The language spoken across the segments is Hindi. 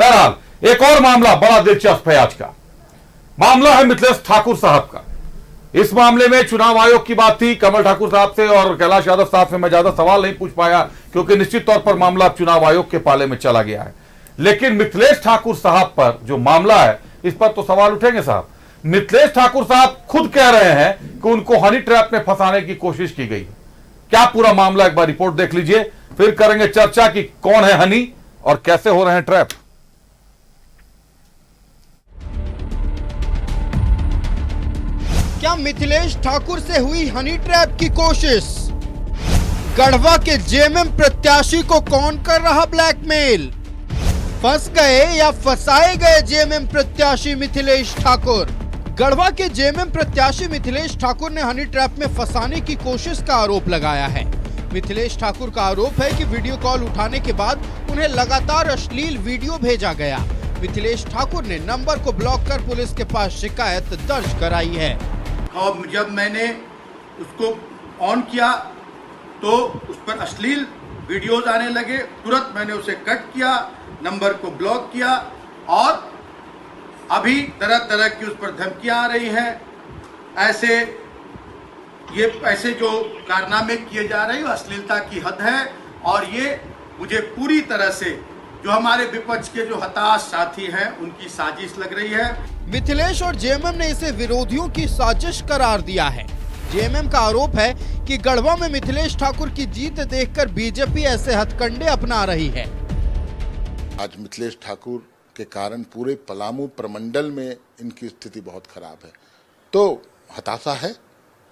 बहरहाल एक और मामला बड़ा दिलचस्प है। आज का मामला है मिथिलेश ठाकुर साहब का। इस मामले में चुनाव आयोग की बात थी कमल ठाकुर साहब से और कैलाश यादव साहब से मैं ज्यादा सवाल नहीं पूछ पाया क्योंकि निश्चित तौर पर मामला चुनाव आयोग के पाले में चला गया है। लेकिन मिथिलेश ठाकुर साहब पर जो मामला है इस पर तो सवाल उठेंगे साहब। मिथिलेश ठाकुर साहब खुद कह रहे हैं कि उनको हनी ट्रैप में फंसाने की कोशिश की गई। क्या पूरा मामला, एक बार रिपोर्ट देख लीजिए, फिर करेंगे चर्चा कि कौन है हनी और कैसे हो रहे हैं ट्रैप। क्या मिथिलेश ठाकुर से हुई हनी ट्रैप की कोशिश? गढ़वा के जेएमएम प्रत्याशी को कौन कर रहा ब्लैकमेल? फंस गए या फंसाए गए जेएमएम प्रत्याशी मिथिलेश ठाकुर? गढ़वा के जेएमएम प्रत्याशी मिथिलेश ठाकुर ने हनी ट्रैप में फंसाने की कोशिश का आरोप लगाया है। मिथिलेश ठाकुर का आरोप है कि वीडियो कॉल उठाने के बाद उन्हें लगातार अश्लील वीडियो भेजा गया। मिथिलेश ठाकुर ने नंबर को ब्लॉक कर पुलिस के पास शिकायत दर्ज कराई है। और जब मैंने उसको ऑन किया तो उस पर अश्लील वीडियोज आने लगे। तुरंत मैंने उसे कट किया, नंबर को ब्लॉक किया और अभी तरह तरह की उस पर धमकियां आ रही हैं। ऐसे जो कारनामे किए जा रहे हैं अश्लीलता की हद है और ये मुझे पूरी तरह से जो हमारे विपक्ष के जो हताश साथी हैं उनकी साजिश लग रही है। मिथिलेश और जेएमएम ने इसे विरोधियों की साजिश करार दिया है। जेएमएम का आरोप है कि गढ़वा में मिथिलेश ठाकुर की जीत देखकर बीजेपी ऐसे हथकंडे अपना रही है। आज मिथिलेश ठाकुर के कारण पूरे पलामू प्रमंडल में इनकी स्थिति बहुत खराब है, तो हताशा है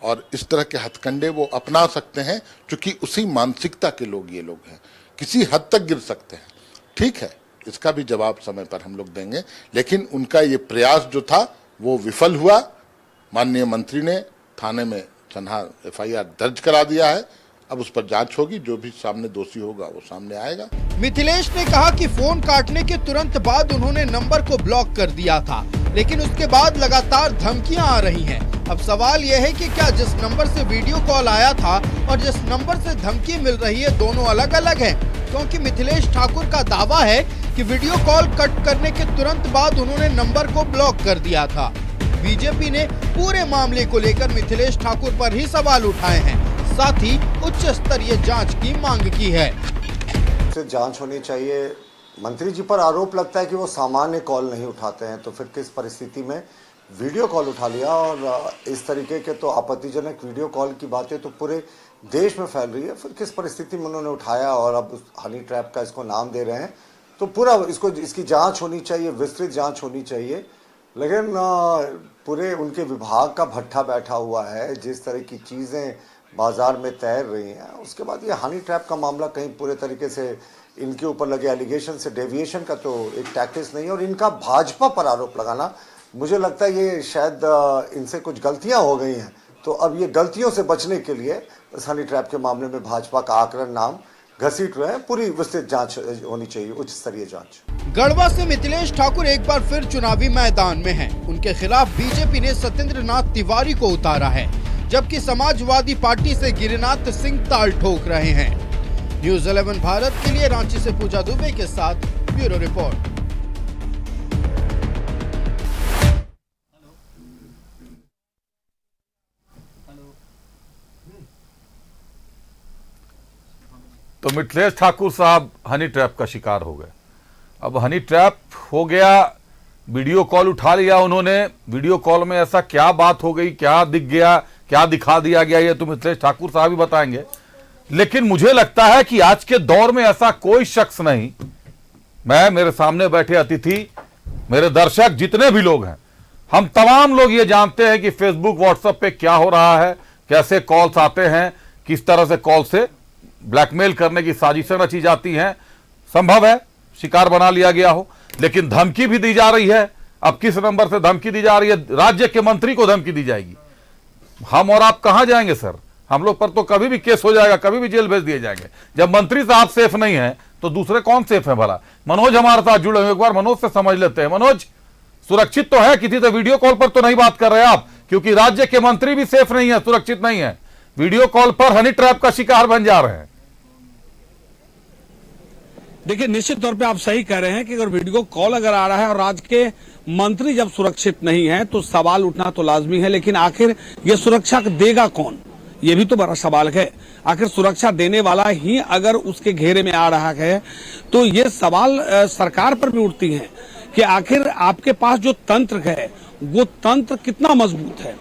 और इस तरह के हथकंडे वो अपना सकते हैं क्योंकि उसी मानसिकता के लोग ये लोग हैं। किसी हद तक गिर सकते हैं, ठीक है, इसका भी जवाब समय पर हम लोग देंगे, लेकिन उनका ये प्रयास जो था वो विफल हुआ। माननीय मंत्री ने थाने में सनहा एफआईआर दर्ज करा दिया है, अब उस पर जांच होगी, जो भी सामने दोषी होगा वो सामने आएगा। मिथिलेश ने कहा कि फोन काटने के तुरंत बाद उन्होंने नंबर को ब्लॉक कर दिया था, लेकिन उसके बाद लगातार धमकियां आ रही हैं। अब सवाल यह है कि क्या जिस नंबर से वीडियो कॉल आया था और जिस नंबर से धमकी मिल रही है दोनों अलग अलग हैं? क्योंकि मिथिलेश ठाकुर का दावा है कि वीडियो कॉल कट करने के तुरंत बाद उन्होंने नंबर को ब्लॉक कर दिया था। बीजेपी ने पूरे मामले को लेकर मिथिलेश ठाकुर पर ही सवाल उठाए हैं, साथ ही उच्च स्तरीय जांच की मांग की है। जांच होनी चाहिए। मंत्री जी पर आरोप लगता है कि वो सामान्य कॉल नहीं उठाते हैं, तो फिर किस परिस्थिति में वीडियो कॉल उठा लिया? और इस तरीके के तो आपत्तिजनक वीडियो कॉल की बातें तो पूरे देश में फैल रही है, फिर किस परिस्थिति में उन्होंने उठाया और अब हनी ट्रैप का इसको नाम दे रहे हैं, तो पूरा इसकी जांच होनी चाहिए, विस्तृत जांच होनी चाहिए। लेकिन पूरे उनके विभाग का भट्ठा बैठा हुआ है, जिस तरह की चीज़ें बाजार में तैर रही हैं, उसके बाद ये हनी ट्रैप का मामला कहीं पूरे तरीके से इनके ऊपर लगे एलिगेशन से डेविएशन का तो एक टैक्टिस नहीं है। और इनका भाजपा पर आरोप लगाना, मुझे लगता है ये शायद इनसे कुछ गलतियां हो गई हैं, तो अब ये गलतियों से बचने के लिए इस हनी ट्रैप के मामले में भाजपा का आकरण नाम घसीट रहे हैं। पूरी विस्तृत जांच होनी चाहिए, उच्च स्तरीय जांच। गढ़वा से मिथिलेश ठाकुर एक बार फिर चुनावी मैदान में हैं। उनके खिलाफ बीजेपी ने सत्येंद्र नाथ तिवारी को उतारा है, जबकि समाजवादी पार्टी से गिरिनाथ सिंह ताल ठोक रहे हैं। न्यूज़ 11 भारत के लिए रांची से पूजा दुबे के साथ ब्यूरो रिपोर्ट। तो मिथिलेश ठाकुर साहब हनी ट्रैप का शिकार हो गए। अब हनी ट्रैप हो गया, वीडियो कॉल उठा लिया उन्होंने, वीडियो कॉल में ऐसा क्या बात हो गई, क्या दिख गया, क्या दिखा दिया गया, ये तो मिथिलेश ठाकुर साहब ही बताएंगे। लेकिन मुझे लगता है कि आज के दौर में ऐसा कोई शख्स नहीं, मैं, मेरे सामने बैठे अतिथि, मेरे दर्शक, जितने भी लोग हैं, हम तमाम लोग ये जानते हैं कि फेसबुक व्हाट्सएप पे क्या हो रहा है, कैसे कॉल्स आते हैं, किस तरह से कॉल से ब्लैकमेल करने की साजिशें रची जाती हैं। संभव है शिकार बना लिया गया हो, लेकिन धमकी भी दी जा रही है। अब किस नंबर से धमकी दी जा रही है? राज्य के मंत्री को धमकी दी जाएगी। हम और आप कहां जाएंगे सर? हम लोग पर तो कभी भी केस हो जाएगा, कभी भी जेल भेज दिए जाएंगे। जब मंत्री साहब सेफ नहीं है तो दूसरे कौन सेफ है भला? मनोज हमारे साथ जुड़े हुए, एक बार मनोज से समझ लेते हैं। मनोज, सुरक्षित तो है? किसी तो वीडियो कॉल पर तो नहीं बात कर रहे आप, क्योंकि राज्य के मंत्री भी सेफ नहीं है, सुरक्षित नहीं है, वीडियो कॉल पर हनी ट्रैप का शिकार बन जा रहे हैं। देखिए, निश्चित तौर पे आप सही कह रहे हैं कि अगर वीडियो कॉल अगर आ रहा है और राज्य के मंत्री जब सुरक्षित नहीं है तो सवाल उठना तो लाजमी है, लेकिन आखिर ये सुरक्षा देगा कौन, ये भी तो बड़ा सवाल है। आखिर सुरक्षा देने वाला ही अगर उसके घेरे में आ रहा है तो ये सवाल सरकार पर भी उठती हैं कि आखिर आपके पास जो तंत्र है वो तंत्र कितना मजबूत है।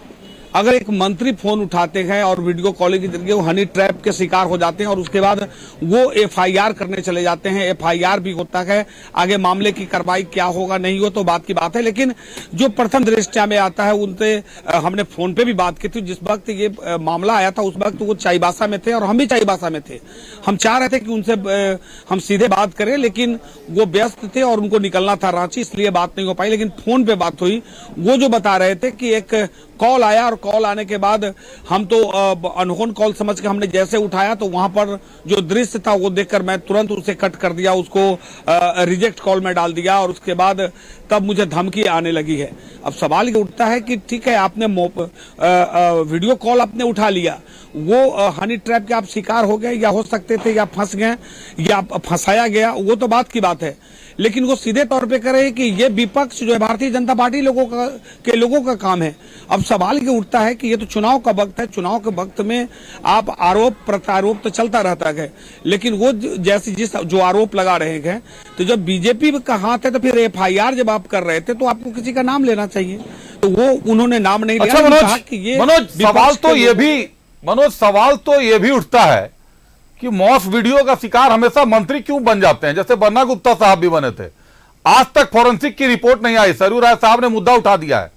अगर एक मंत्री फोन उठाते हैं और वीडियो कॉलिंग के जरिए वो हनी ट्रैप के शिकार हो जाते हैं और उसके बाद वो एफआईआर करने चले जाते हैं, एफआईआर भी होता है, आगे मामले की कार्रवाई क्या होगा नहीं हो तो बात की बात है। लेकिन जो प्रथम दृष्टया में आता है उनसे हमने फोन पे भी बात की थी। जिस वक्त ये मामला आया था उस वक्त वो चाईबासा में थे और हम भी चाईबासा में थे। हम चाह रहे थे कि उनसे हम सीधे बात करें, लेकिन वो व्यस्त थे और उनको निकलना था रांची, इसलिए बात नहीं हो पाई। लेकिन फोन पे बात हुई, वो जो बता रहे थे कि एक कॉल आया और कॉल आने के बाद हम तो अनहोन कॉल समझ के हमने जैसे उठाया तो वहां पर जो दृश्य था वो देखकर मैं तुरंत उसे कट कर दिया, उसको रिजेक्ट कॉल में डाल दिया और उसके बाद तब मुझे धमकी आने लगी है। अब सवाल ये उठता है कि ठीक है, आपने वीडियो कॉल आपने उठा लिया, वो हनी ट्रैप के आप शिकार हो गए या हो सकते थे या फंस गए या फंसाया गया, वो तो बात की बात है। लेकिन वो सीधे तौर पे करे कि ये विपक्ष जो है भारतीय जनता पार्टी लोगों का काम है। अब सवाल ये उठता है कि ये तो चुनाव का वक्त है, चुनाव के वक्त में आप आरोप प्रत्यारोप तो चलता रहता है, लेकिन वो जैसे जो आरोप लगा रहे हैं तो जब बीजेपी का हाथ है तो फिर एफआईआर जब आप कर रहे थे तो आपको किसी का नाम लेना चाहिए, तो वो उन्होंने नाम नहीं लिया। मनोज, सवाल तो ये भी उठता है कि मॉस वीडियो का शिकार हमेशा मंत्री क्यों बन जाते हैं। जैसे बन्ना गुप्ता साहब भी बने थे, आज तक फॉरेंसिक की रिपोर्ट नहीं आई। सरयू राय साहब ने मुद्दा उठा दिया है,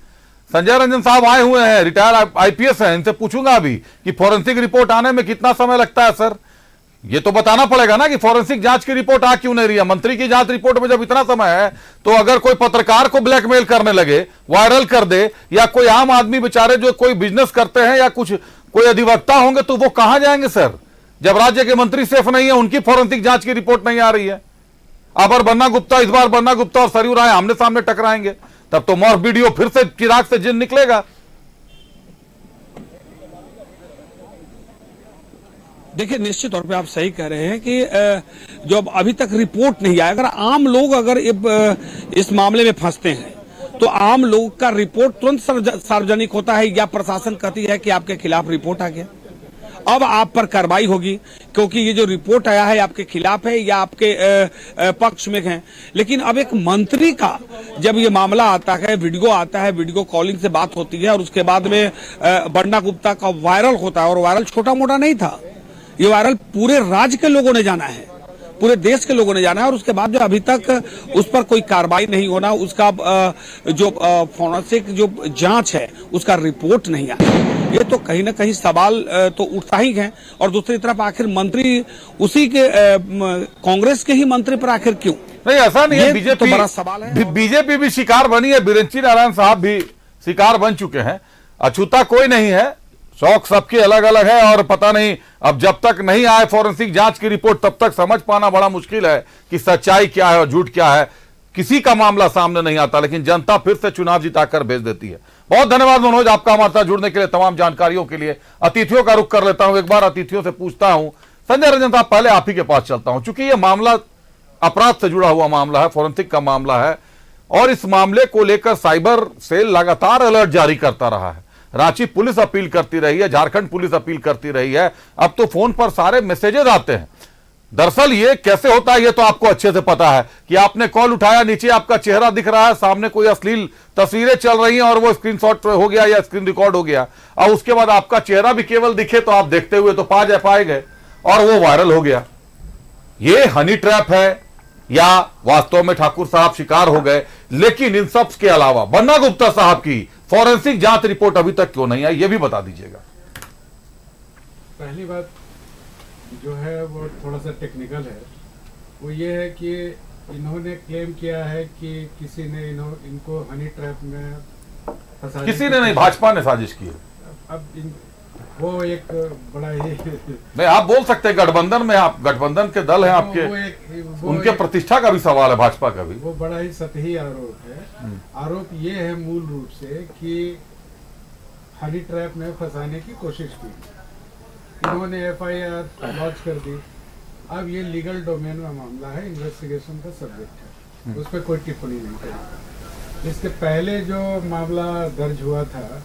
संजय रंजन साहब आए हुए हैं, रिटायर्ड आईपीएस हैं, इनसे पूछूंगा अभी कि फॉरेंसिक रिपोर्ट आने में कितना समय लगता है। सर, ये तो बताना पड़ेगा ना कि फॉरेंसिक जांच की रिपोर्ट आ क्यों नहीं रही है। मंत्री की जांच रिपोर्ट में जब इतना समय है तो अगर कोई पत्रकार को ब्लैकमेल करने लगे, वायरल कर दे, या कोई आम आदमी बेचारे जो कोई बिजनेस करते हैं या कोई अधिवक्ता होंगे तो वो कहां जाएंगे सर, जब राज्य के मंत्री सेफ नहीं है, उनकी फॉरेंसिक जांच की रिपोर्ट नहीं आ रही है। अब और बन्ना गुप्ता, इस बार बन्ना गुप्ता और सरयू राय आमने सामने टकराएंगे तब तो मॉस वीडियो फिर से चिराग से जिन निकलेगा। देखिए, निश्चित तौर पे आप सही कह रहे हैं कि जो अभी तक रिपोर्ट नहीं आया, अगर आम लोग अगर इस मामले में फंसते हैं तो आम लोग का रिपोर्ट तुरंत सार्वजनिक होता है या प्रशासन कहती है कि आपके खिलाफ रिपोर्ट आ गया, अब आप पर कार्रवाई होगी क्योंकि ये जो रिपोर्ट आया है आपके खिलाफ है या आपके पक्ष में है। लेकिन अब एक मंत्री का जब ये मामला आता है, वीडियो आता है, वीडियो कॉलिंग से बात होती है और उसके बाद में बन्ना गुप्ता का वायरल होता है, और वायरल छोटा मोटा नहीं था, ये वायरल पूरे राज्य के लोगों ने जाना है, पूरे देश के लोगों ने जाना है, और उसके बाद जो अभी तक उस पर कोई कार्रवाई नहीं होना, उसका जो फॉरेंसिक जो जांच है उसका रिपोर्ट नहीं आया, ये तो कहीं ना कहीं सवाल तो उठता ही है। और दूसरी तरफ आखिर मंत्री उसी के कांग्रेस के ही मंत्री पर आखिर क्यों? नहीं, ऐसा नहीं है, बीजेपी तो बड़ा सवाल है। बीजेपी भी शिकार बनी है, बिरेंची नारायण साहब भी शिकार बन चुके हैं, अछूता कोई नहीं है, शौक सबके अलग अलग है। और पता नहीं, अब जब तक नहीं आए फॉरेंसिक जांच की रिपोर्ट तब तक समझ पाना बड़ा मुश्किल है कि सच्चाई क्या है और झूठ क्या है। किसी का मामला सामने नहीं आता, लेकिन जनता फिर से चुनाव जिताकर भेज देती है। बहुत धन्यवाद मनोज, आपका हमारे साथ जुड़ने के लिए, तमाम जानकारियों के लिए। अतिथियों का रुख कर लेता हूं, एक बार अतिथियों से पूछता हूं। संजय रंजन साहब, पहले आप ही के पास चलता हूं, चूंकि यह मामला अपराध से जुड़ा हुआ मामला है, फॉरेंसिक का मामला है, और इस मामले को लेकर साइबर सेल लगातार अलर्ट जारी करता रहा है। रांची पुलिस अपील करती रही है, झारखंड पुलिस अपील करती रही है, अब तो फोन पर सारे मैसेजेस आते हैं। दरअसल ये कैसे होता है ये तो आपको अच्छे से पता है कि आपने कॉल उठाया, नीचे आपका चेहरा दिख रहा है, सामने कोई अश्लील तस्वीरें चल रही हैं और वो स्क्रीनशॉट हो गया या स्क्रीन रिकॉर्ड हो गया, और उसके बाद आपका चेहरा भी केवल दिखे तो आप देखते हुए तो पाए गए और वो वायरल हो गया। ये हनी ट्रैप है या वास्तव में ठाकुर साहब शिकार हो गए? लेकिन इन सब के अलावा बन्ना गुप्ता साहब की फॉरेंसिक जांच रिपोर्ट अभी तक क्यों नहीं आई, ये भी बता दीजिएगा। पहली बात जो है वो थोड़ा सा टेक्निकल है, वो ये है कि इन्होंने क्लेम किया है कि किसी ने इनको हनी ट्रैप में फंसा, किसी ने नहीं, भाजपा ने साजिश की है। अब वो एक बड़ा ही नहीं, आप बोल सकते हैं गठबंधन में, आप गठबंधन के दल हैं आपके, उनके प्रतिष्ठा का भी सवाल है, भाजपा का भी। वो बड़ा ही सतही आरोप है। आरोप ये है मूल रूप से कि हनी ट्रैप में फंसाने की कोशिश की, इन्होंने एफआईआर लॉन्च कर दी, अब ये लीगल डोमेन में मामला है, इन्वेस्टिगेशन का सब्जेक्ट है, उस पर कोई टिप्पणी नहीं करेगा। इसके पहले जो मामला दर्ज हुआ था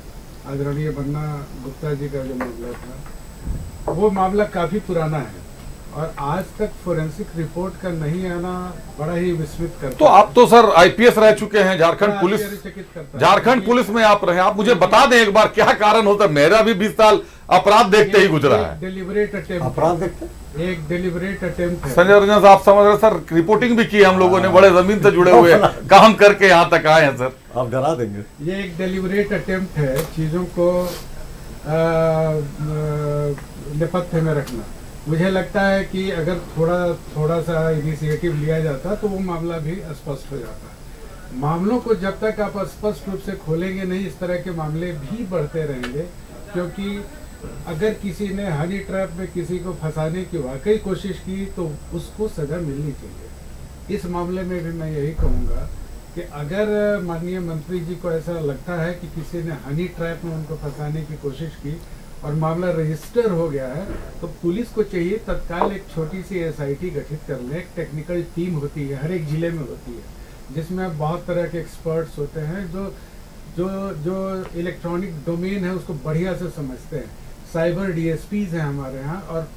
आदरणीय बन्ना गुप्ता जी का जो मामला था, वो मामला काफी पुराना है और आज तक फोरेंसिक रिपोर्ट का नहीं आना बड़ा ही विस्मित करता तो आप तो सर आईपीएस रह चुके हैं, झारखंड पुलिस, आश्चर्यचकित करता है। झारखंड पुलिस में आप रहे, आप मुझे बता दें एक बार क्या कारण होता है। मेरा भी 20 साल अपराध देखते ही गुजरा है। डेलिबरेट अटेम्प्ट, अपराध देखते एक डेलिबरेट अटेम्प्ट है। संजय रंजन साहब समझ रहे सर, रिपोर्टिंग भी की है हम लोगों ने, बड़े जमीन से जुड़े हुए काम करके यहाँ तक आए हैं सर। आप डरा देंगे। ये एक डेलिबरेट अटेम्प्ट है चीजों को नेपथ्य में रखना। मुझे लगता है कि अगर थोड़ा सा इनिशिएटिव लिया जाता तो वो मामला भी स्पष्ट हो जाता। मामलों को जब तक आप स्पष्ट रूप से खोलेंगे नहीं, इस तरह के मामले भी बढ़ते रहेंगे, क्योंकि अगर किसी ने हनी ट्रैप में किसी को फंसाने की वाकई कोशिश की तो उसको सजा मिलनी चाहिए। इस मामले में भी मैं यही कहूँगा कि अगर माननीय मंत्री जी को ऐसा लगता है कि किसी ने हनी ट्रैप में उनको फंसाने की कोशिश की और मामला रजिस्टर हो गया है, तो पुलिस को चाहिए तत्काल एक छोटी सी एसआईटी गठित कर ले। एक टेक्निकल टीम होती है, हर एक जिले में होती है, जिसमें बहुत तरह के एक्सपर्ट्स होते हैं जो इलेक्ट्रॉनिक डोमेन है उसको बढ़िया से समझते हैं। साइबर डीएसपीज हैं हमारे यहाँ, और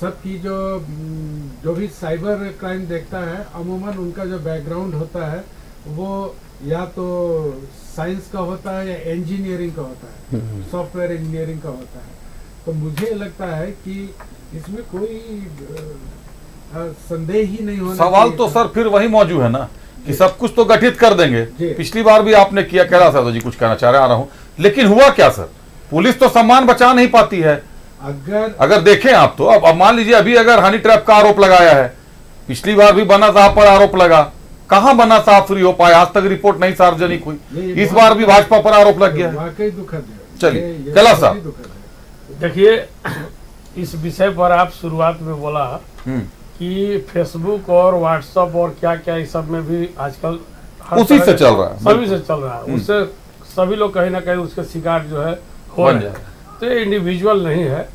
सबकी जो भी साइबर क्राइम देखता है, अमूमन उनका जो बैकग्राउंड होता है वो या तो साइंस का होता है या इंजीनियरिंग का होता है, सॉफ्टवेयर इंजीनियरिंग का होता है। तो मुझे लगता है कि इसमें कोई संदेह ही नहीं होना सवाल चाहिए। तो सर फिर वही मौजूद है ना कि सब कुछ तो गठित कर देंगे। जी। पिछली बार भी आपने किया, कैलाश यादव जी कुछ कहना चाह रहे, आ रहा हूं, लेकिन हुआ क्या सर? पुलिस तो सम्मान बचा नहीं पाती है। अगर देखें आप तो अब मान लीजिए अभी अगर हनी ट्रैप का आरोप लगाया है, पिछली बार भी बन्ना साहब पर आरोप लगा, कहां बन्ना साहब फ्री हो पाए? आज तक रिपोर्ट नहीं सार्वजनिक हुई। इस बार भी भाजपा पर आरोप लग गया है। वाकई दुखद है। चलिए कैलाश साहब, देखिए, इस विषय पर आप शुरुआत में बोला कि फेसबुक और व्हाट्सएप और क्या क्या इस सब में भी आजकल उसी से चल रहा है, सभी से चल रहा है, उससे सभी लोग कहीं ना कहीं उसके शिकार जो है हो रहे हैं। तो ये इंडिविजुअल नहीं है।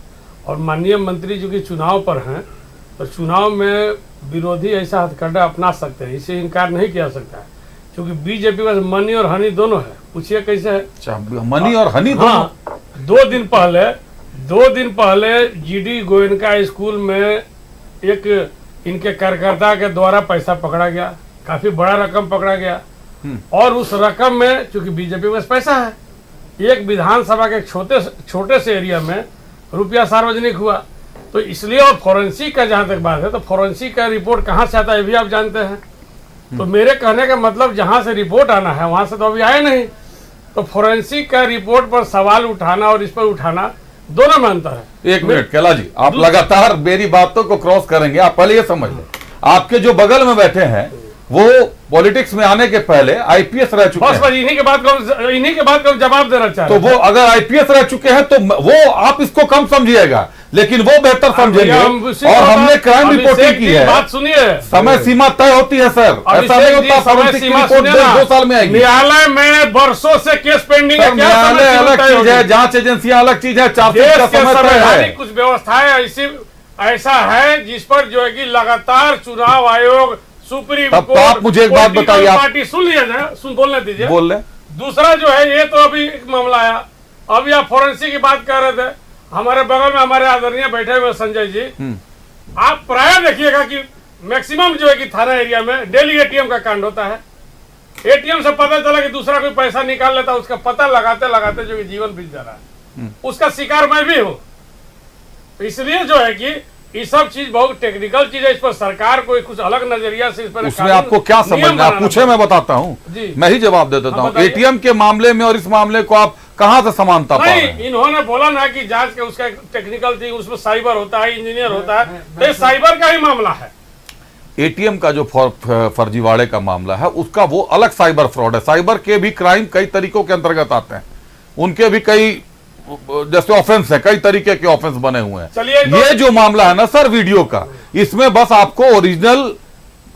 और माननीय मंत्री जो कि चुनाव पर हैं, तो चुनाव में विरोधी ऐसा हथकंडा अपना सकते हैं, इसे इनकार नहीं किया सकता है, क्योंकि बीजेपी में मनी और हनी दोनों है। पूछिए कैसे है मनी और हनी दोनों? हाँ, दो दिन पहले जीडी गोयनका स्कूल में एक इनके कार्यकर्ता के द्वारा पैसा पकड़ा गया, काफी बड़ा रकम पकड़ा गया, और उस रकम में चूंकि बीजेपी में पैसा है, एक विधानसभा के छोटे से एरिया में रुपया सार्वजनिक हुआ। तो इसलिए, और फोरेंसिक का जहां तक बात है, तो फोरेंसिक का रिपोर्ट कहां से आता है ये भी आप जानते हैं। तो मेरे कहने का मतलब जहां से रिपोर्ट आना है वहां से तो अभी आए नहीं। तो फोरेंसिक का रिपोर्ट पर सवाल उठाना और इस पर उठाना दोनों में अंतर है। एक मिनट कैलाश जी, आप लगातार मेरी बातों को क्रॉस करेंगे। आप पहले ये समझ लें, आपके जो बगल में बैठे हैं वो पॉलिटिक्स में आने के पहले आईपीएस रह चुके हैं। बस इन्हीं के बाद को जवाब देना चाहते तो वो अगर आईपीएस रह चुके हैं तो वो आप इसको कम समझिएगा, लेकिन वो बेहतर समझेंगे। और हमने क्राइम रिपोर्टिंग की है, बात सुनिए, समय सीमा तय होती है सर, ऐसा नहीं होता फोरेंसिक की रिपोर्ट 2 साल में आएगी। न्यायालय में वर्षों से केस पेंडिंग है, न्यायालय अलग चीज है, जांच एजेंसियां अलग चीज है, 4 का समय तय है। कुछ व्यवस्थाएं ऐसा है जिस पर जो है कि लगातार चुनाव आयोग, सुप्रीम कोर्ट, आप मुझे एक बात बताइए, पार्टी सुन लिया, बोलने दीजिए, बोल रहे। दूसरा जो है, ये तो अभी एक मामला आया, अभी आप फोरेंसिक की बात कर रहे थे, हमारे बगल में हमारे आदरणीय बैठे हुए संजय जी, आप प्राय देखिएगा कि मैक्सिमम जो है कि थाना एरिया में डेली एटीएम का कांड होता है। एटीएम से पता चला कि दूसरा कोई पैसा निकाल लेता, उसका पता लगाते लगाते जो कि जीवन बीत जा रहा है, उसका शिकार मैं भी हूँ। इसलिए जो है कि ये सब चीज बहुत टेक्निकल चीज है, इस पर सरकार को कुछ अलग नजरिया से इस पर उसमें आपको क्या समझना, आप पूछे मैं बताता हूँ, मैं ही जवाब दे देता हूँ। एटीएम के मामले में और इस मामले को आप कहां से समानता पा रहे हैं? इन्होंने बोला ना कि जांच के उसका टेक्निकल थी, उसमें साइबर होता है, इंजीनियर होता है, तो साइबर का ही मामला है। एटीएम का जो फर्जीवाड़े का मामला है उसका वो अलग साइबर फ्रॉड है। साइबर के भी क्राइम कई तरीकों के अंतर्गत आते हैं, उनके भी कई जैसे ऑफेंस है, कई तरीके के ऑफेंस बने हुए हैं। ये जो मामला है ना सर वीडियो का, इसमें बस आपको ओरिजिनल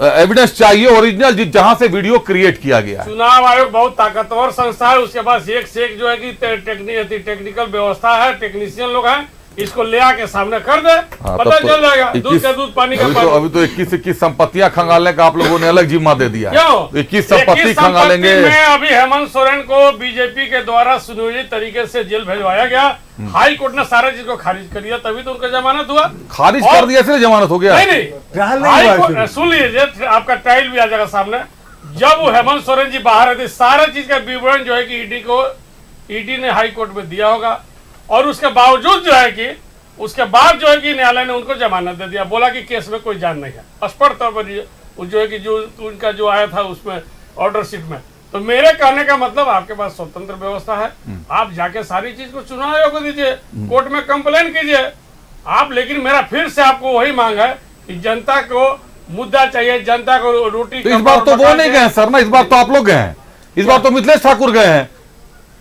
एविडेंस चाहिए, ओरिजिनल जहां से वीडियो क्रिएट किया गया है। चुनाव आयोग बहुत ताकतवर संस्था है, उसके पास एक से एक जो है कि टेक्निकल व्यवस्था है, टेक्नीशियन लोग हैं, इसको ले आके सामने कर दे, हाँ, पता तब तो चल जाएगा। दूध 21 का दूध, पानी का अभी पानी। तो 21 संपत्तियां खंगालने का आप लोगों ने अलग जिम्मा दे दिया है। क्यों? 21 संपत्ति खंगालेंगे। में अभी हेमंत सोरेन को बीजेपी के द्वारा सुनियोजित तरीके से जेल भेजवाया गया। हाई कोर्ट ने सारा चीज को खारिज कर दिया, तभी तो उनका जमानत हुआ। खारिज कर दिया, इसलिए जमानत हो गया। नहीं, हाई कोर्ट सुन लीजिए, आपका ट्रायल भी आ जाएगा सामने। जब वो हेमंत सोरेन जी बाहर आए थे, सारा चीज का विवरण जो है कि ईडी ने हाई कोर्ट में दिया होगा, और उसके बावजूद जो है कि उसके बाद जो है कि न्यायालय ने उनको जमानत दे दिया, बोला कि केस में कोई जान नहीं है। स्पष्ट तौर पर जो है कि जो उनका जो आया था उसमें ऑर्डर शीट में। तो मेरे कहने का मतलब, आपके पास स्वतंत्र व्यवस्था है, आप जाके सारी चीज को चुनाव आयोग को दीजिए, कोर्ट में कंप्लेन कीजिए आप। लेकिन मेरा फिर से आपको वही मांग है कि जनता को मुद्दा चाहिए, जनता को रोटी। तो इस बार तो वो नहीं गए सर ना, इस बार तो आप लोग गए हैं, इस बार तो मिथिलेश ठाकुर गए हैं।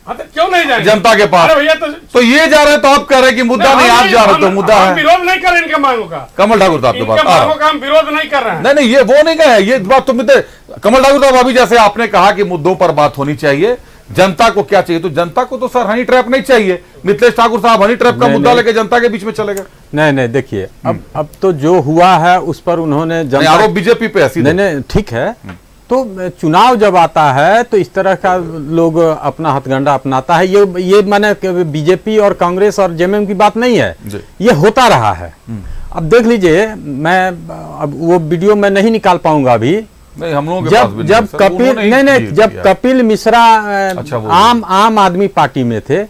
हाँ, तो क्यों नहीं जाएंगे जनता के पास? अरे भैया, तो ये जा रहे हैं, तो आप कह रहे हैं कि मुद्दा नहीं, आप जा रहे हो तो मुद्दा हम है। विरोध नहीं कर रहे इनके मांगों का। कमल ठाकुर साहब के पास इनके मांगों का हम विरोध नहीं कर रहे हैं। नहीं, ये वो नहीं गए, ये बात तो कमल ठाकुर साहब अभी जैसे आपने कहा कि मुद्दों पर बात होनी चाहिए, जनता को क्या चाहिए, तो जनता को तो सर हनी ट्रैप नहीं चाहिए। मिथिलेश ठाकुर साहब हनी ट्रैप का मुद्दा लेके जनता के बीच में चले गए। नहीं देखिए, अब तो जो हुआ है उस पर उन्होंने आरोप बीजेपी पे ऐसी नहीं, ठीक है। तो चुनाव जब आता है तो इस तरह का लोग अपना हथगंडा अपनाता है। ये माने बीजेपी और कांग्रेस और जेएमएम की बात नहीं है, ये होता रहा है। अब देख लीजिए, मैं अब वो वीडियो मैं नहीं निकाल पाऊंगा अभी। नहीं, हम लोगों के पास भी जब कपिल जब कपिल मिश्रा आम आदमी पार्टी में थे,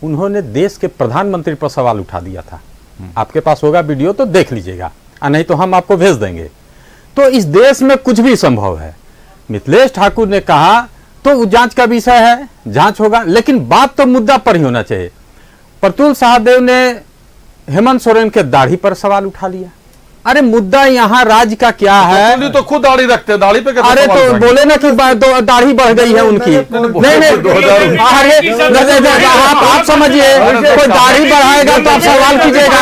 उन्होंने देश के प्रधानमंत्री पर सवाल उठा दिया था। आपके पास होगा वीडियो तो देख लीजिएगा, नहीं तो हम आपको भेज देंगे। तो इस देश में कुछ भी संभव है। मिथिलेश ठाकुर ने कहा तो जांच का विषय है, जांच होगा, लेकिन बात तो मुद्दा पर ही होना चाहिए। प्रतुल सहदेव ने हेमंत सोरेन के दाढ़ी पर सवाल उठा लिया। अरे मुद्दा यहाँ राज्य का क्या है? तो खुद दाढ़ी रखते हैं, दाढ़ी पे कैसे अरे तो बोले ना कि दाढ़ी बढ़ गई है उनकी। नहीं, आप समझिए, कोई दाढ़ी बढ़ाएगा तो आप सवाल कीजिएगा।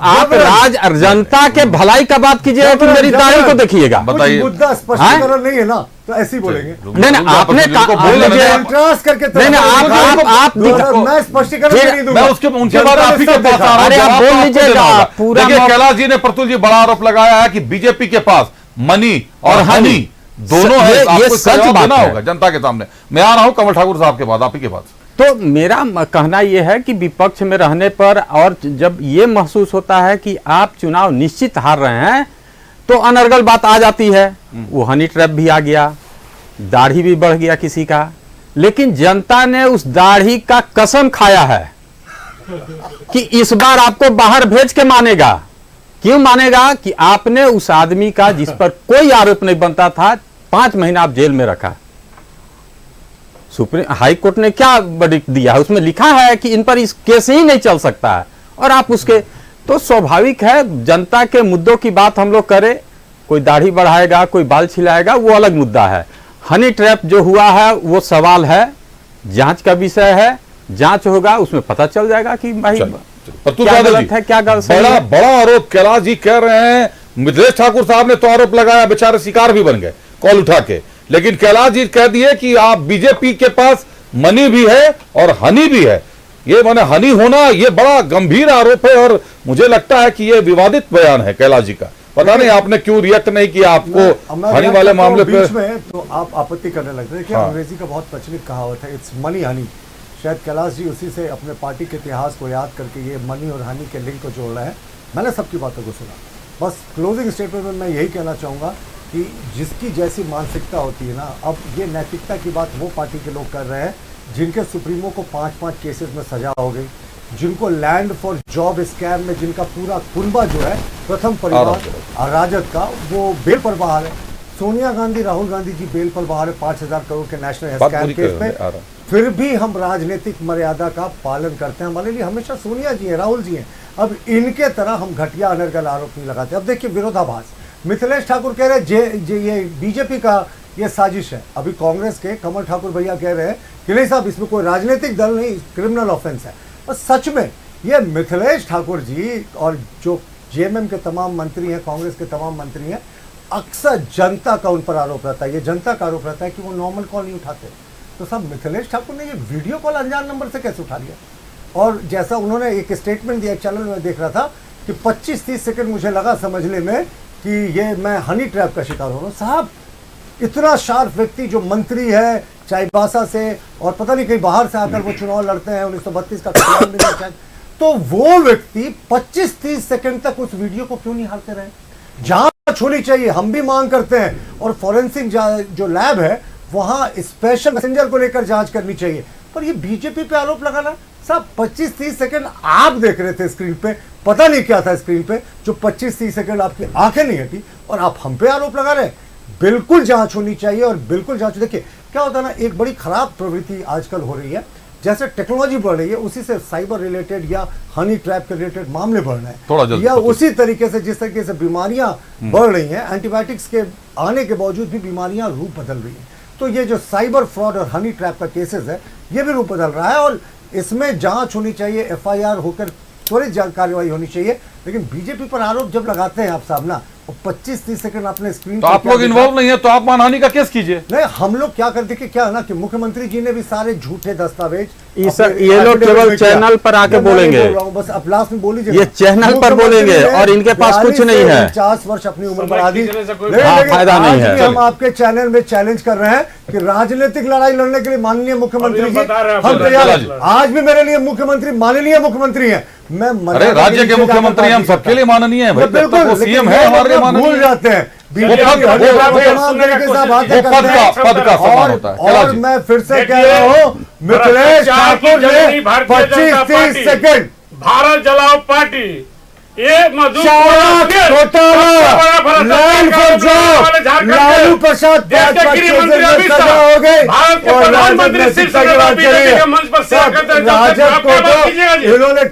आप जनता के भलाई का बात कीजिएगा कि मेरी दाढ़ी को देखिएगा। बताइए, मुद्दा स्पष्टीकरण नहीं है ना, तो ऐसे ही बोलेंगे। नहीं, आपने कंट्रास्ट करके आप मैं स्पष्टीकरण नहीं दूंगा। मैं उनके बाद आप ही के पास आ रहा हूं, आप बोल लीजिएगा पूरा। देखिए, कैलाश जी ने प्रतुल जी बड़ा आरोप लगाया है कि बीजेपी के पास मनी और हनी दोनों है। ये सच बात होगा जनता के सामने। मैं आ रहा हूं कमल ठाकुर साहब के बाद, आप ही के पास। तो मेरा कहना यह है कि विपक्ष में रहने पर, और जब ये महसूस होता है कि आप चुनाव निश्चित हार रहे हैं, तो अनर्गल बात आ जाती है। वो हनी ट्रैप भी आ गया, दाढ़ी भी बढ़ गया किसी का, लेकिन जनता ने उस दाढ़ी का कसम खाया है कि इस बार आपको बाहर भेज के मानेगा। क्यों मानेगा? कि आपने उस आदमी का, जिस पर कोई आरोप नहीं बनता था, 5 महीना आप जेल में रखा। सुप्रीम हाई कोर्ट ने क्या वर्डिक्ट दिया है? उसमें लिखा है कि इन पर इस केस ही नहीं चल सकता है, और आप उसके, तो स्वाभाविक है जनता के मुद्दों की बात हम लोग करें। कोई दाढ़ी बढ़ाएगा, कोई बाल छिलाएगा, वो अलग मुद्दा है। हनी ट्रैप जो हुआ है वो सवाल है, जांच का विषय है, जांच होगा, उसमें पता चल जाएगा कि भाई क्या गलत है, क्या गलत है। बड़ा आरोप कैलाश जी कह रहे हैं। मिथिलेश ठाकुर साहब ने तो आरोप लगाया, बेचारे शिकार भी बन गए कॉल उठा के, लेकिन कैलाश जी कह दिए कि आप बीजेपी के पास मनी भी है और हनी भी है। ये माने हनी होना, ये बड़ा गंभीर आरोप है, और मुझे लगता है कि ये विवादित बयान है कैलाश जी का। पता नहीं आपने क्यों रिएक्ट नहीं किया, आपको हनी वाले मामले पे तो आप आपत्ति करने लगते हैं। देखिए, अंग्रेजी का बहुत प्रचलित कहावत है, इट्स मनी हनी। शायद कैलाश जी उसी से अपने पार्टी के इतिहास को याद करके ये मनी और हनी के लिंक को जोड़ रहे हैं। मैंने सबकी बातों को सुना। बस क्लोजिंग स्टेटमेंट में मैं यही कहना चाहूँगा कि जिसकी जैसी मानसिकता होती है ना, अब ये नैतिकता की बात वो पार्टी के लोग कर रहे हैं जिनके सुप्रीमो को 5-5 केसेस में सजा हो गई, जिनको लैंड फॉर जॉब स्कैम में जिनका पूरा कुनबा जो है, प्रथम परिवार राजद का, वो बेल पर बाहर है। सोनिया गांधी, राहुल गांधी जी बेल पर बाहर है 5,000 करोड़ के नेशनल स्कैम केस में। फिर भी हम राजनीतिक मर्यादा का पालन करते हैं। हमारे लिए हमेशा सोनिया जी हैं, राहुल जी हैं। अब इनके तरह हम घटिया अनर्गल आरोप नहीं लगाते। अब देखिए विरोधाभास, मिथिलेश ठाकुर कह रहे हैं ये बीजेपी का ये साजिश है। अभी कांग्रेस के कमल ठाकुर भैया कह रहे हैं कि नहीं साहब, इसमें कोई राजनीतिक दल नहीं, क्रिमिनल ऑफेंस है। और सच में ये मिथिलेश ठाकुर जी और जो जेएमएम के तमाम मंत्री हैं, कांग्रेस के तमाम मंत्री हैं, अक्सर जनता का उन पर आरोप रहता है, ये जनता का आरोप रहता है कि वो नॉर्मल कॉल नहीं उठाते। तो साहब, मिथिलेश ठाकुर ने ये वीडियो कॉल अनजान नंबर से कैसे उठा लिया? और जैसा उन्होंने एक स्टेटमेंट दिया, एक चैनल में देख रहा था कि 25-30 सेकंड मुझे लगा समझने में कि ये मैं हनी ट्रैप का शिकार हो रहा हूँ। साहब, इतना शार्प व्यक्ति जो मंत्री है चाईबासा से और पता नहीं कहीं बाहर से आकर वो चुनाव लड़ते हैं, 1932 का खिलाफ मिला शायद, तो वो व्यक्ति 25-30 सेकंड तक उस वीडियो को क्यों नहीं हारते रहे? जांच होनी चाहिए, हम भी मांग करते हैं। और फॉरेंसिक जो लैब है वहां स्पेशल मैसेंजर को लेकर जांच करनी चाहिए। पर ये बीजेपी पे आरोप लगाना, साहब 25-30 सेकंड आप देख रहे थे स्क्रीन पे, पता नहीं क्या था स्क्रीन पे जो 25-30 सेकंड आपकी आंखें नहीं हटी और आप हम पे आरोप लगा रहे हैं। बिल्कुल जांच होनी चाहिए और बिल्कुल जांच। देखिए क्या होता है ना, एक बड़ी खराब प्रवृत्ति आजकल हो रही है, जैसे टेक्नोलॉजी बढ़ रही है उसी से साइबर रिलेटेड या हनी ट्रैप के रिलेटेड मामले बढ़ रहे हैं, या उसी तरीके से जिस तरीके से बीमारियां बढ़ रही हैं, एंटीबायोटिक्स के आने के बावजूद भी बीमारियां रूप बदल रही हैं। तो ये जो साइबर फ्रॉड और हनी ट्रैप का केसेस है ये भी रूप बदल रहा है और इसमें जांच होनी चाहिए, FIR होकर त्वरित कार्रवाई होनी चाहिए। लेकिन बीजेपी पर आरोप जब लगाते हैं आप साहब ना, 25-30 सेकंड अपने स्क्रीन, तो आप लोग इन्वॉल्व नहीं है तो आप मानहानि का केस कीजिए। नहीं, हम लोग क्या करते कि क्या है ना कि मुख्यमंत्री जी ने भी सारे झूठे दस्तावेज ये लोग केवल चैनल पर आके बोलेंगे, बस अब लास्ट में बोली ये चैनल पर बोलेंगे और इनके पास कुछ नहीं है। 50 वर्ष अपनी उम्र बढ़ा दी, फायदा नहीं है। हम आपके चैनल में चैलेंज कर रहे हैं कि राजनीतिक लड़ाई लड़ने के लिए माननीय मुख्यमंत्री जी हम तैयार। आज भी मेरे लिए मुख्यमंत्री माननीय मुख्यमंत्री है। मैं अरे राज्य के मुख्यमंत्री हम सबके लिए माननीय है, बिल्कुल सीएम है हमारे लिए माननीय, भूल जाते हैं और मैं फिर से कह रहा हूँ, मिथिलेश ठाकुर ने 25-30 सेकंड भारत जलाओ पार्टी, ये लालू प्रसाद हो गए और राजद को तो इन्होंने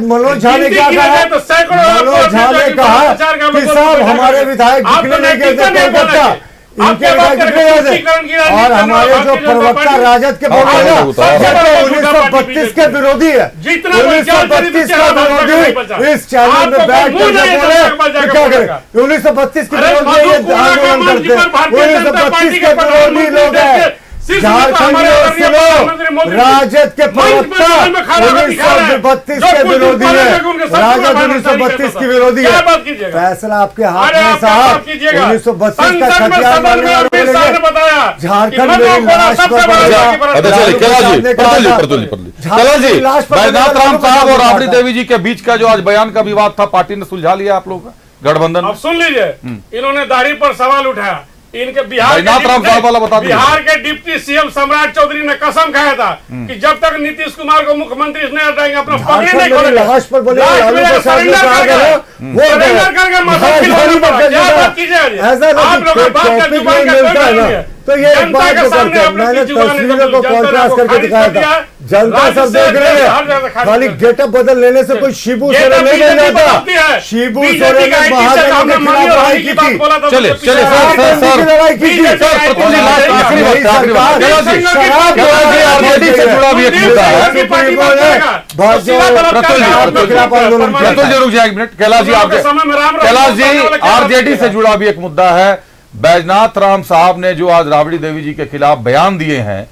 मनोज झा ने क्या कहा, मनोज झा ने कहा कि साहब हमारे विधायक निकले नहीं गए कोलकाता, इनके और हमारे जो प्रवक्ता राजद के बोल रहे हैं 1932 के विरोधी है, 1932 का विरोधी इस चैनल में बैठ कर बोले क्या करें, 1932 के विरोधी आंदोलन करते हैं, 1932 के विरोधी लोग हैं। झारखंड राजद के प्रवक्ता 1932 के विरोधी है, राजद 1932 की विरोधी है। फैसला आपके हाथ में साहब, 1932 का खतियार मानने वाले झारखंड में लाश पर बैजनाथ राम साहब और राबड़ी देवी जी के बीच का जो आज बयान का विवाद था, पार्टी ने सुलझा लिया आप लोगों का गठबंधन। अब सुन लीजिए, इन्होंने दाढ़ी पर सवाल उठाया। इनके बिहार के डिप्टी सीएम सम्राट चौधरी ने कसम खाया था कि जब तक नीतीश कुमार को मुख्यमंत्री नहीं हटाएंगे अपना पगड़ी नहीं खोलेंगे, तो ये एक बात जो करते हैं, मैंने तस्वीरों को कॉन्ट्रास्ट करके दिखाया था, जनता सब देख रहे हैं, खाली गेटअप बदल लेने से कोई शिबू सोरेन नहीं बन जाता। शिबू सोरेन ने महाजनों के खिलाफ लड़ाई की थी, चले चले सर लड़ाई की थी, कैलाश जी आरजेडी से जुड़ा भी एक मुद्दा है। बैजनाथ राम साहब ने जो आज राबड़ी देवी जी के खिलाफ बयान दिए हैं,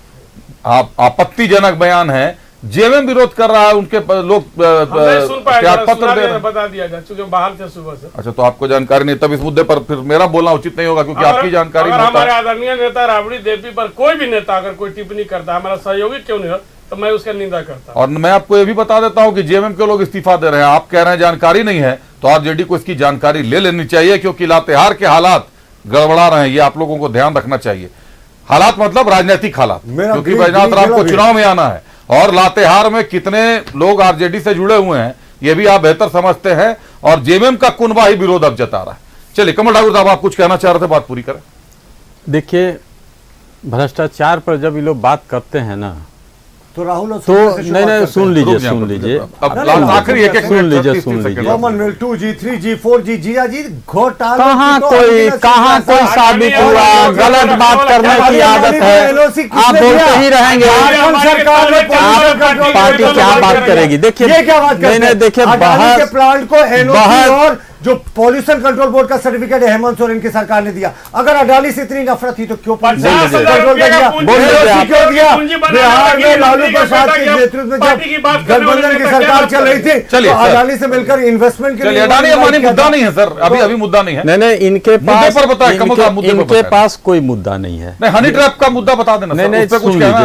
आपत्तिजनक बयान है, जेएमएम विरोध कर रहा है, उनके लोग त्याग पत्र दे, बता दिया जाए क्योंकि बाहर थे सुबह से। अच्छा, तो आपको जानकारी नहीं, तब इस मुद्दे पर फिर मेरा बोलना उचित नहीं होगा क्योंकि आपकी जानकारी। हमारे आदरणीय नेता राबड़ी देवी पर कोई भी नेता अगर कोई टिप्पणी करता है, हमारा सहयोगी क्यों नहीं हो, तो मैं उसका निंदा करता हूं। और मैं आपको ये भी बता देता हूं कि जेएमएम के लोग इस्तीफा दे रहे हैं, आप कह रहे हैं जानकारी नहीं है, तो आरजेडी को इसकी जानकारी ले लेनी चाहिए क्योंकि लातेहार के हालात गड़बड़ा रहे हैं, ये आप लोगों को ध्यान रखना चाहिए। हालात मतलब राजनीतिक हालात, क्योंकि बैजनाथ राम को चुनाव में आना है और लातेहार में कितने लोग आरजेडी से जुड़े हुए हैं ये भी आप बेहतर समझते हैं और जेएमएम का कुनबा ही विरोध अब जता रहा है। चलिए कमल ठाकुर साहब, आप कुछ कहना चाह रहे थे, बात पूरी करें। देखिए, भ्रष्टाचार पर जब ये लोग बात करते हैं ना, तो राहुल तो नहीं सुन लीजिए अब आखिरी एक सुन लीजिए कॉमनवेल्थ 2G 3G 4G जिया जी घोटाला कहाँ कोई साबित हुआ, गलत बात करने की आदत है, आप बोलते ही रहेंगे, पार्टी क्या बात करेगी। देखिए ये क्या बात करते हैं, देखिए बाहर प्लांट को एनओसी और जो पॉल्यूशन कंट्रोल बोर्ड का सर्टिफिकेट है हेमंत सोरेन की सरकार ने दिया। अगर अडानी से इतनी नफरत थी तो क्यों पॉल्यूशन कंट्रोल कर दिया, क्यों दिया? बिहार में लालू प्रसाद के नेतृत्व में जब गठबंधन की सरकार चल रही थी तो अडानी से मिलकर इन्वेस्टमेंट के लिए अडानी अंबानी मुद्दा नहीं है सर, अभी मुद्दा नहीं है। नहीं इनके पास पर बताए, इनके पास कोई मुद्दा नहीं है। नहीं, हनी ट्रैप का मुद्दा बता देना। नहीं,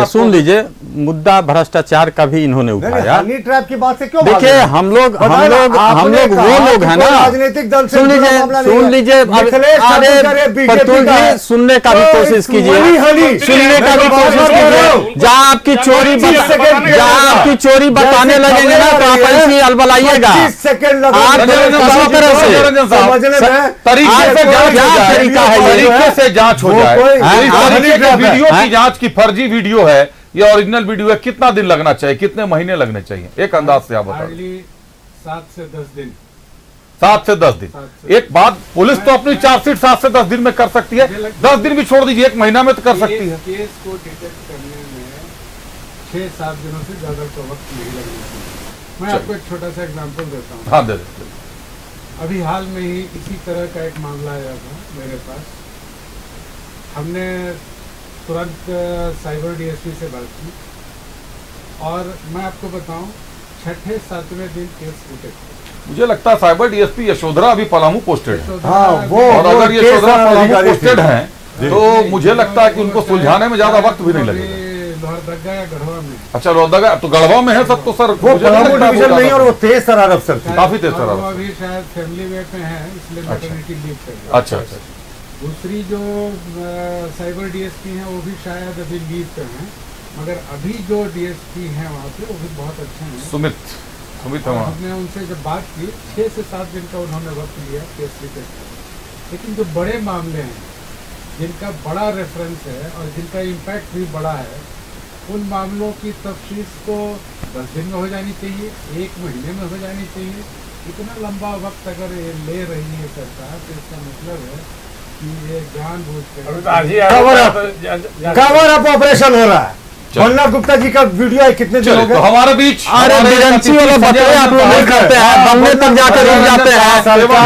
सुन लीजिए मुद्दा भ्रष्टाचार का भी इन्होंने उठाया। हनी ट्रैप की बात से क्यों? देखिए हम लोग वो लोग है ना, राजनीतिक दल से सुन लीजिए प्रतुल जी, सुनने का भी कोशिश कीजिए, सुनने का भी कोशिश कीजिए। जहाँ आपकी चोरी बताने लगेंगे ना तो आप ऐसी अलबलाइएगा। तरीका से जांच हो जाए, वीडियो की जांच की फर्जी वीडियो है या ओरिजिनल वीडियो है, कितना दिन लगना चाहिए, कितने महीने लगने चाहिए? एक अंदाज से आप बताइए। 7 से 10 दिन। 7 से 10 दिन। एक बात, पुलिस तो अपनी चार्जशीट 7 से 10 दिन में कर सकती है, 10 दिन भी छोड़ दीजिए, 1 महीना में तो कर सकती है। केस को डिटेक्ट करने में 6-7 दिनों से ज्यादा तो वक्त नहीं लगना चाहिए। मैं आपको एक छोटा सा एग्जांपल देता हूँ। हाँ, दे दे। अभी हाल में ही इसी तरह का एक मामला आया था मेरे पास। हमने तुरंत साइबर डीएसपी से बात की और मैं आपको बताऊं 6-7वें दिन केस डिटेक्ट। मुझे लगता है साइबर डीएसपी यशोधरा अभी पलामू पोस्टेड है। हाँ, और अगर यशोधरा पलामू पोस्टेड हैं तो मुझे लगता है कि उनको सुलझाने में ज्यादा वक्त भी नहीं लगेगा। लोहरदगा या गढ़वा में। अच्छा, लोहरदगा तो गढ़वा में है सब, तो सर वो पलामू डिवीजन नहीं और वो तेज तरार अफसर थे, काफी तेज तरार। अभी शायद फैमिली वे पे है, इसलिए मैटरनिटी लीव पे है। अच्छा। दूसरी जो साइबर डीएसपी हैं वो भी शायद अभी लीव पे हैं, मगर अभी जो डीएसपी हैं वहाँ पे वो भी बहुत अच्छे हैं। सुमित हमने उनसे जब बात की 6 से 7 दिन का उन्होंने वक्त लिया केस डिटेक्ट। लेकिन जो बड़े मामले हैं जिनका बड़ा रेफरेंस है और जिनका इम्पैक्ट भी बड़ा है, उन मामलों की तफ्तीश तो 10 दिन में हो जानी चाहिए, 1 महीने में हो जानी चाहिए। इतना लंबा वक्त अगर ये ले रही है सरकार तो इसका मतलब है कि ये जानबूझ कवर अप ऑपरेशन हो रहा है। बलनाथ गुप्ता जी का वीडियो है, कितने दिन हो गए? तो हमारे बीच बिरंची वाला बताइए, आप लोग नहीं करते हैं, बनने तक जाकर रुक जाते हैं,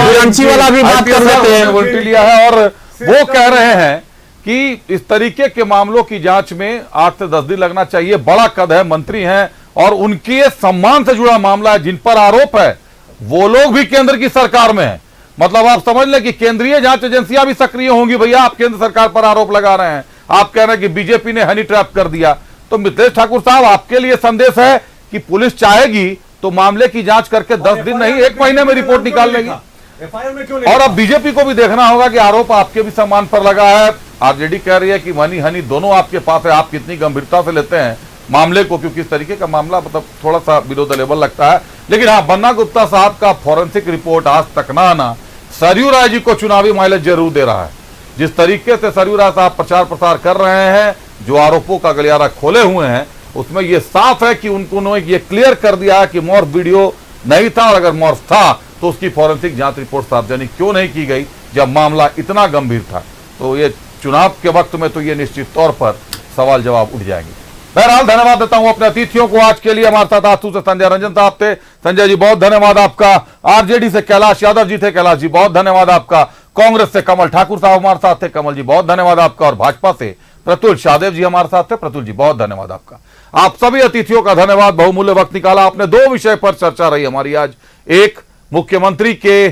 बिरंची वाला भी बात कर लेते हैं। उल्टी लिया है और वो कह रहे हैं कि इस तरीके के मामलों की जांच में 8 से 10 दिन लगना चाहिए। बड़ा कद है, मंत्री हैं और उनके सम्मान से जुड़ा मामला है। जिन पर आरोप है वो लोग भी केंद्र की सरकार में है। मतलब आप समझ लें कि केंद्रीय जांच एजेंसियां भी सक्रिय होंगी। भैया आप केंद्र सरकार पर आरोप लगा रहे हैं, आप कह रहे हैं कि बीजेपी ने हनी ट्रैप कर दिया। तो मिथिलेश ठाकुर साहब, आपके लिए संदेश है कि पुलिस चाहेगी तो मामले की जांच करके 10 दिन नहीं 1 महीने में रिपोर्ट निकाल लेगी। और अब बीजेपी को भी देखना होगा कि आरोप आपके भी सम्मान पर लगा है। आरजेडी कह रही है कि मनी हनी दोनों आपके पास है, आप कितनी गंभीरता से लेते हैं मामले को, क्योंकि इस तरीके का मामला मतलब थोड़ा सा बिलो द लेवल लगता है। लेकिन हाँ, बन्ना गुप्ता साहब का फॉरेंसिक रिपोर्ट आज तक ना आना सरयू राय जी को चुनावी माइलेज जरूर दे रहा है। जिस तरीके से सरयू राय साहब प्रचार प्रसार कर रहे हैं, जो आरोपों का गलियारा खोले हुए हैं, उसमें यह साफ है कि उन्होंने ये क्लियर कर दिया है कि मॉर्फ वीडियो नहीं था, और अगर मॉर्फ था तो उसकी फॉरेंसिक जांच रिपोर्ट सार्वजनिक क्यों नहीं की गई जब मामला इतना गंभीर था। तो ये चुनाव के वक्त में तो ये निश्चित तौर पर सवाल जवाब उठ जाएंगे। बहरहाल धन्यवाद देता हूं अपने अतिथियों को। आज के लिए हमारे साथ आसू से संजय रंजन साहब थे। संजय जी बहुत धन्यवाद आपका। आरजेडी से कैलाश यादव जी थे, कैलाश जी बहुत धन्यवाद आपका। कांग्रेस से कमल ठाकुर साहब हमारे साथ थे, कमल जी बहुत धन्यवाद आपका। और भाजपा से प्रतुल शाहदेव जी हमारे साथ थे, प्रतुल जी बहुत धन्यवाद आपका। आप सभी अतिथियों का धन्यवाद, बहुमूल्य वक्त निकाला आपने। 2 विषय पर चर्चा रही हमारी आज। एक, मुख्यमंत्री के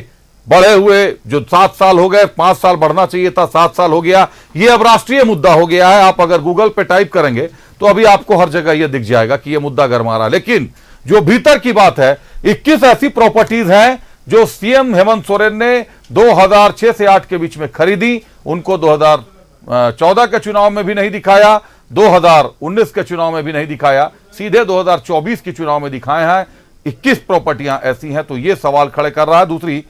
बढ़े हुए जो 7 साल हो गए, 5 साल बढ़ना चाहिए था, 7 साल हो गया, ये अब राष्ट्रीय मुद्दा हो गया है। आप अगर गूगल पे टाइप करेंगे तो अभी आपको हर जगह यह दिख जाएगा कि यह मुद्दा गरमा रहा है। लेकिन जो भीतर की बात है, 21 ऐसी प्रॉपर्टीज हैं जो सीएम हेमंत सोरेन ने 2006 से 8 के बीच में खरीदी। उनको 2014 के चुनाव में भी नहीं दिखाया, 2019 के चुनाव में भी नहीं दिखाया, सीधे 2024 के चुनाव में दिखाए हैं। 21 प्रॉपर्टियां ऐसी हैं। तो यह सवाल खड़े कर रहा है। दूसरी,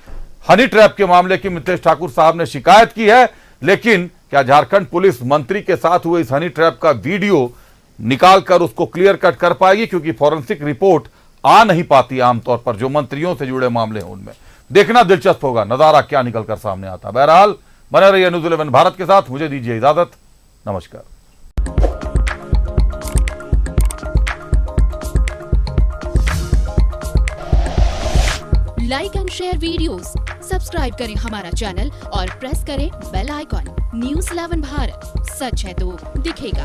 हनी ट्रैप के मामले की मिथिलेश ठाकुर साहब ने शिकायत की है, लेकिन क्या झारखंड पुलिस मंत्री के साथ हुए इस हनी ट्रैप का वीडियो निकालकर उसको क्लियर कट कर पाएगी? क्योंकि फॉरेंसिक रिपोर्ट आ नहीं पाती आमतौर पर जो मंत्रियों से जुड़े मामले हैं उनमें। देखना दिलचस्प होगा नजारा क्या निकलकर सामने आता। बहरहाल बने रहिए न्यूज़ 11 भारत के साथ। मुझे दीजिए इजाजत, नमस्कार। Like and share videos, subscribe करें हमारा चैनल और प्रेस करें बेल आइकॉन। News 11 भारत, सच है तो दिखेगा।